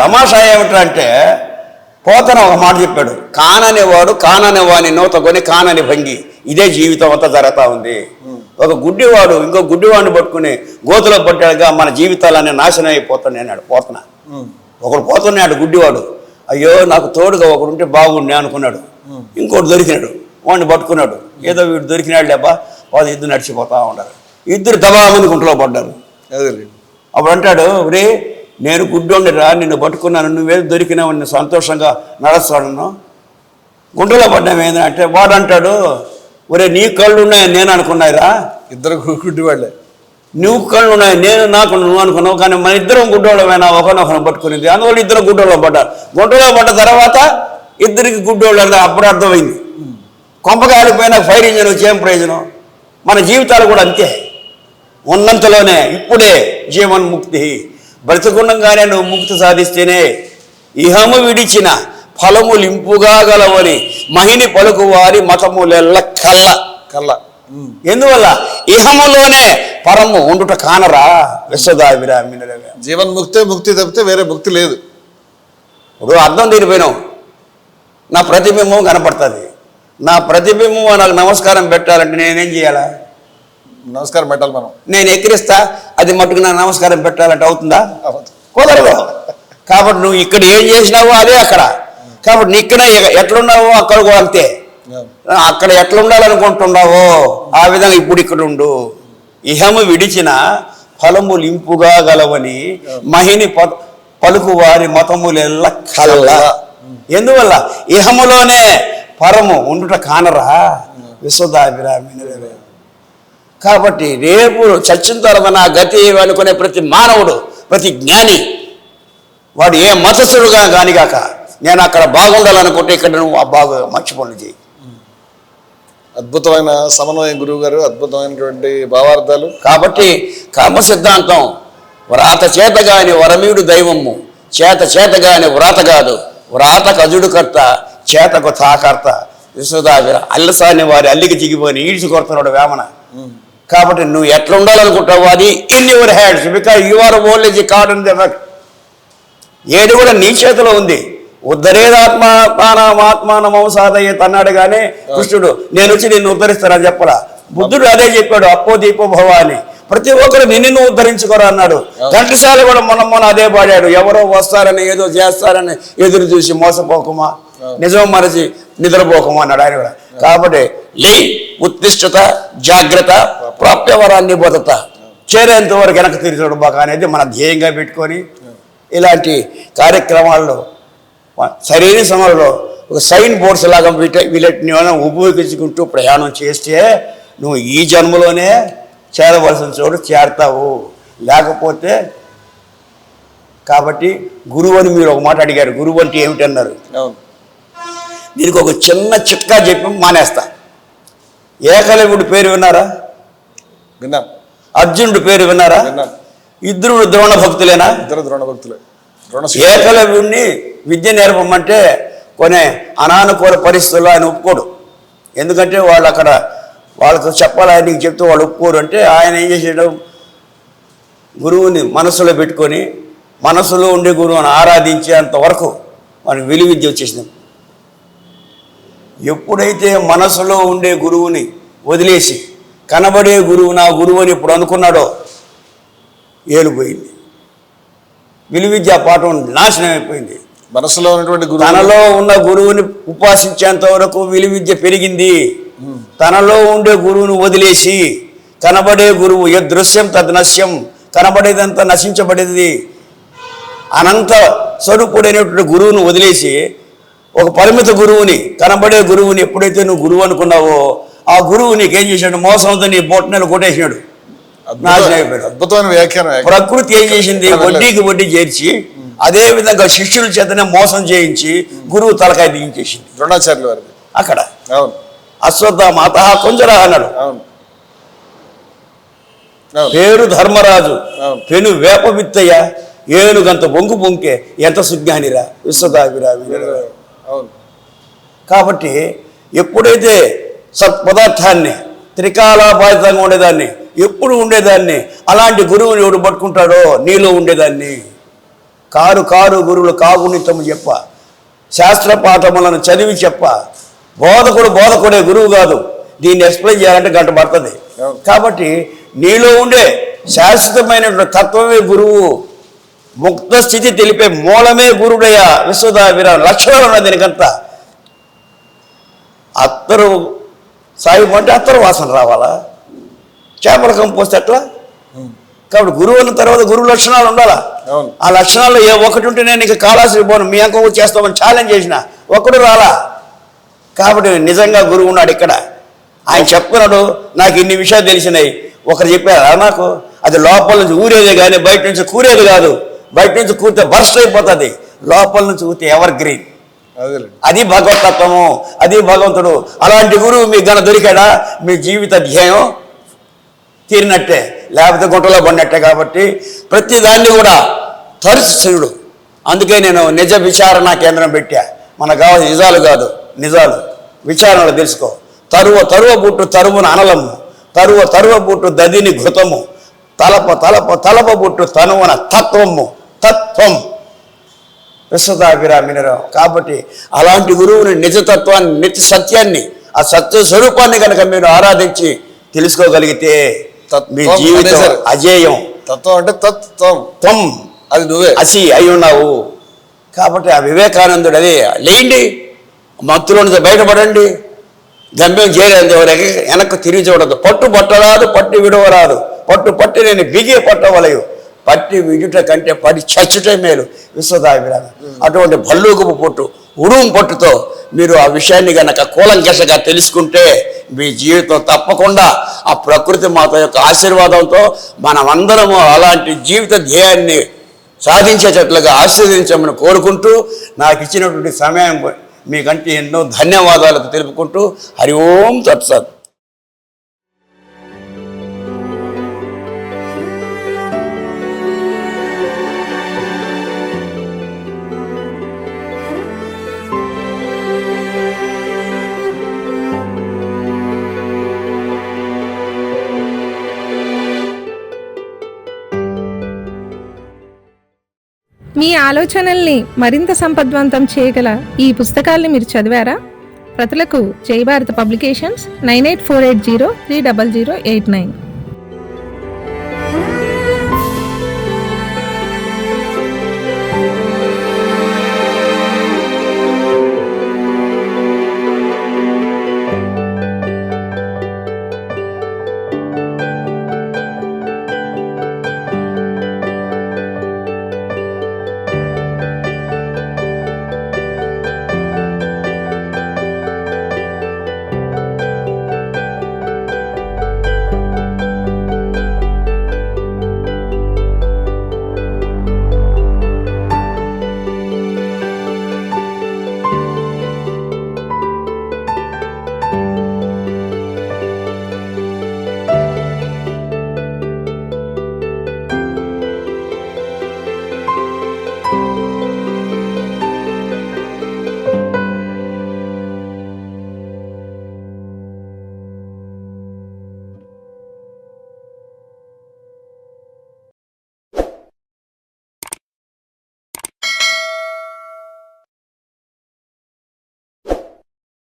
తమాషా ఏమిటంటే పోతన ఒక మాట చెప్పాడు, కాననేవాడు కాననేవాని నూత కొని కానని భంగి, ఇదే జీవితం అంతా జరుగుతూ ఉంది. ఒక గుడ్డివాడు ఇంకో గుడ్డివాడిని పట్టుకుని గోతులో పట్టాడుగా మన జీవితాలన్నీ నాశనం అయిపోతున్నాయి అన్నాడు పోతన. ఒకడు పోతున్నాడు గుడ్డివాడు, అయ్యో నాకు తోడుగా ఒకడు ఉంటే బాగుండే అనుకున్నాడు. ఇంకోటి దొరికినాడు, వాడిని పట్టుకున్నాడు. ఏదో వీడు దొరికినాడు లేపా, వాళ్ళు ఇద్దరు నడిచిపోతా ఉన్నారు. ఇద్దరు దబామని గుంటలో పడ్డారు. అప్పుడు అంటాడు, రే నేను గుడ్డోండిరా, నిన్ను పట్టుకున్నాను, నువ్వేదో దొరికినావు, నిన్ను సంతోషంగా నడుస్తాను, గుంటలో పడ్డాము ఏంటంటే వాడు అంటాడు, ఒరే నీ కళ్ళు ఉన్నాయని నేను అనుకున్నాయిరా. ఇద్దరు గుడ్డి వాళ్ళే. నువ్వు కళ్ళు ఉన్నాయి, నేను నాకు నువ్వు అనుకున్నావు, కానీ మన ఇద్దరం గుడ్డోళ్ళమైనా ఒకరినొకరు పట్టుకునేది. అందువల్ల ఇద్దరు గుడ్డోళ్ళు పడ్డారు. గుంటలో పడ్డ తర్వాత ఇద్దరికి గుడ్డోళ్ళు అంటే అప్పుడు అర్థమైంది. కొంపకాలిపోయినా ఫైర్ ఇంజిన్ వచ్చి ఏం ప్రయోజనం? మన జీవితాలు కూడా అంతే. ఉన్నంతలోనే ఇప్పుడే జీవన్ముక్తి, బ్రతికుండగానే నువ్వు ముక్తి సాధిస్తేనే ఇహము విడిచిన ఫలములు ఇంపుగా గలవని మహిని పలుకు వారి మతములెల్ల కల్ల కల్ల. ఎందువల్ల ఇహములోనే పరము ఉండుట కానరా విశ్వదాభిరామి. జీవన్ముక్తే ముక్తి తప్పితే వేరే ముక్తి లేదు. ఇప్పుడు అర్థం తీరిపోయినావు, నా ప్రతిబింబం కనపడుతుంది. నా ప్రతిబింబం నాకు నమస్కారం పెట్టాలంటే నేనేం చేయాలా? నమస్కారం పెట్టాలి మనం. నేను ఎక్కిరిస్తా, అది మట్టుకు నా నమస్కారం పెట్టాలంటే అవుతుందా? కుదరదు. కాబట్టి నువ్వు ఇక్కడ ఏం చేసినావో అదే అక్కడ. కాబట్టి నీ ఇక్కడ ఎట్లున్నావో అక్కడ కూడా అంతే. అక్కడ ఎట్లా ఉండాలనుకుంటున్నావో ఆ విధంగా ఇప్పుడు ఇక్కడ ఉండు. ఇహము విడిచిన ఫలములు ఇంపుగా గలవని మహిని పలుకు వారి మతములెల్ల కల్ల. ఎందువల్ల ఇహములోనే పరము ఉండుట కానరా విశ్వదాభిరామి. కాబట్టి రేపు చచ్చిన తర్వాత నా గతి అనుకునే ప్రతి మానవుడు, ప్రతి జ్ఞాని, వాడు ఏ మతస్థుడుగా కానిగాక, నేను అక్కడ బాగుండాలనుకుంటే ఇక్కడ నువ్వు ఆ బాగా మంచి పనులు చేయి. అద్భుతమైన సమన్వయం గురువు గారు, అద్భుతమైనటువంటి భావార్థాలు. కాబట్టి కర్మ సిద్ధాంతం వ్రాత చేతగాని వరమీడు దైవము, చేతగాని వ్రాత కాదు, వ్రాతకు అజుడు కర్త, చేతకు తాకర్త. విశ్వదాభిర అల్లసాని వారి అల్లికి జిగిపోయి ఈడ్చి కొడుతున్నాడు వేమన. కాబట్టి నువ్వు ఎట్లా ఉండాలనుకుంటావు అది in your hands, because you are only the card in the effect. ఏది కూడా నీ చేతిలో ఉంది. ఉద్ధరేదాత్మానమాత్మానమసాదయ్యేత అన్నాడు కానీ కృష్ణుడు నేను వచ్చి నిన్ను ఉద్ధరిస్తానని చెప్పరా. బుద్ధుడు అదే చెప్పాడు, అప్పో దీపో భవ అని. ప్రతి ఒక్కరు నిన్ను ఉద్ధరించుకోరా అన్నాడు. ఘంటసాల కూడా మొన్న అదే పాడాడు, ఎవరో వస్తారని ఏదో చేస్తారని ఎదురు చూసి మోసపోకమా, నిజం మరచి నిద్రపోకమా అన్నాడు ఆయన కూడా. కాబట్టి లే ఉత్తిష్టత జాగ్రత్త ప్రాప్యవరాన్ని బోధత, చేరేంత వరకు వెనక తిరిగి బాగా అనేది మన ధ్యేయంగా పెట్టుకొని ఇలాంటి కార్యక్రమాల్లో సరైన సమయంలో ఒక సైన్ బోర్డ్స్ లాగా వీటిని ఉపయోగించుకుంటూ ప్రయాణం చేస్తే నువ్వు ఈ జన్మలోనే చేరవలసిన చోటు చేరతావు. లేకపోతే కాబట్టి గురువు అని మీరు ఒక మాట అడిగారు, గురువు అంటే ఏమిటన్నారు. దీనికి ఒక చిన్న చిట్కా చెప్పి మానేస్తా. ఏకలవ్యుడి పేరు విన్నారా? విన్నా. అర్జునుడి పేరు విన్నారా? ఇద్దరు ద్రోణ భక్తులేనా? ఇద్దరు ద్రోణ భక్తులే. ఏకలవ్యుడిని విద్య నేర్పమంటే కొన్ని అనానుకూల పరిస్థితుల్లో ఆయన ఒప్పుకోడు. ఎందుకంటే వాళ్ళు అక్కడ వాళ్ళతో చెప్పాలి, ఆయనకి చెప్తే వాళ్ళు ఒప్పుకోరు. అంటే ఆయన ఏం చేసేయడం, గురువుని మనసులో పెట్టుకొని మనసులో ఉండే గురువుని ఆరాధించేంత వరకు మనకి విలువ విద్య వచ్చేసింది. ఎప్పుడైతే మనసులో ఉండే గురువుని వదిలేసి కనబడే గురువు నా గురువు అని ఎప్పుడు అనుకున్నాడో ఏలుపోయింది. విలువ విద్యా పాఠం నాశనం అయిపోయింది. మనసులో ఉన్నటువంటి గురువు, తనలో ఉన్న గురువుని ఉపాసించేంత వరకు విలువ విద్య పెరిగింది. తనలో ఉండే గురువును వదిలేసి కనబడే గురువు యదృశ్యం తద్నశ్యం, కనబడేదంతా నశించబడేది. అనంత స్వరూపుడైనటువంటి గురువును వదిలేసి ఒక పరిమిత గురువుని, కనబడే గురువుని ఎప్పుడైతే నువ్వు గురువు అనుకున్నావో ఆ గురువు నీకేం చేశాడు, మోసంతో నీ బొట్టనెలు కొట్టేసినాడు, నాశనం అయిపోయాడు. అద్భుతమైన వ్యాఖ్యానం. ప్రకృతి ఏం చేసింది, వడ్డీకి వడ్డీ చేర్చి అదే విధంగా శిష్యుల చేతనే మోసం చేయించి గురువు తలకాయ దిగించేసింది. ద్రోణాచార్యుల వారికి అక్కడ అవును అశ్వత్థామ అతః కొంచెరా అన్నాడు. పేరు ధర్మరాజు, పెను వేప విత్తయ్య, ఏనుగంత బొంగు బొంకే ఎంత సుజ్ఞానిరా విశ్వదాభిరామి. కాబట్టి ఎప్పుడైతే సత్పదార్థాన్ని త్రికాలాపాయితంగా ఉండేదాన్ని, ఎప్పుడు ఉండేదాన్ని, అలాంటి గురువుని ఎవడు పట్టుకుంటాడో నీలో ఉండేదాన్ని కారు కారు గురువులు కాగుణితము చెప్ప, శాస్త్ర పాఠములను చదివి చెప్ప, బోధకుడే గురువు కాదు. దీన్ని ఎక్స్ప్లెయిన్ చేయాలంటే గంట పడుతుంది. కాబట్టి నీలో ఉండే శాశ్వతమైనటువంటి తత్వమే గురువు, ముక్త స్థితి తెలిపే మూలమే గురుడయ్యా. విశ్వదాభిరా లక్షణాలు ఉన్నాయి దీనికంతా. అత్తరు సాయిమంటే అత్తరు వాసన రావాలా? చేపల కంపోస్తే ఎట్లా? కాబట్టి గురువు అన్న తర్వాత గురువు లక్షణాలు ఉండాలా. ఆ లక్షణాల్లో ఏ ఒకటి ఉంటే నేను ఇక కాళాశ్రీ పోను, మీ అంకం చేస్తామని ఛాలెంజ్ చేసిన ఒకడు రాలా. కాబట్టి నిజంగా గురువు ఉన్నాడు ఇక్కడ. ఆయన చెప్తున్నాడు, నాకు ఇన్ని విషయాలు తెలిసినాయి. ఒకరు చెప్పారా నాకు? అది లోపల నుంచి ఊరేదే కానీ బయట నుంచి కూరేది కాదు. బయట నుంచి కూరితే బర్స్ట్ అయిపోతుంది, లోపల నుంచి కూరితే ఎవర్ గ్రీన్. అది భగవతత్వము, అది భగవంతుడు. అలాంటి గురువు మీకు గన దొరికాడా మీ జీవిత ధ్యేయం తీరినట్టే, లేకపోతే గుంటలో పడినట్టే. కాబట్టి ప్రతి దాన్ని కూడా తరుచుడు. అందుకే నేను నిజ విచారణ కేంద్రం పెట్టా. మనకు కావాల్సిన నిజాలు కాదు, నిజాలు విచారణలు తెలుసుకో. తరువ బుట్టు తరువును అనలము, తరువ బుట్టు దదిని ఘృతము, తలప బుట్టు తనువున తత్వం విశ్వదాభిరామినరావు. కాబట్టి అలాంటి గురువుని నిజతత్వాన్ని, నిత్య సత్యాన్ని, ఆ సత్య స్వరూపాన్ని కనుక మీరు ఆరాధించి తెలుసుకోగలిగితే మీ జీవితం అజేయం. తత్వం అంటే తత్వం, అది నువ్వే అసి అయి ఉన్నావు. కాబట్టి ఆ వివేకానందుడు అదే లేండి, మత్తులో నుంచి బయటపడండి, గమ్యం చేరేందు ఎవరికి వెనక్కు తిరిగి చూడదు. పట్టు పట్టరాదు, పట్టి విడవరాదు, పట్టి నేను బిగే పట్టవలయు, పట్టి విడుట కంటే పడి చచ్చుటే మేలు. విశ్వదాభిరామ అటువంటి భల్లూకపు పొట్టు, ఉడుము పొట్టుతో మీరు ఆ విషయాన్ని కనుక కూలంకషగా తెలుసుకుంటే మీ జీవితం తప్పకుండా ఆ ప్రకృతి మాత యొక్క ఆశీర్వాదంతో మనమందరము అలాంటి జీవిత ధ్యేయాన్ని సాధించేటట్లుగా ఆశీర్వదించమని కోరుకుంటూ, నాకు ఇచ్చినటువంటి సమయం మీకంటే ఎన్నో ధన్యవాదాలకు తెలుపుకుంటూ హరి ఓం తత్సత్. మీ ఆలోచనల్ని మరింత సంపద్వంతం చేయగల ఈ పుస్తకాల్ని మీరు చదివారా? ప్రతులకు జై భారత పబ్లికేషన్స్ 9848030089.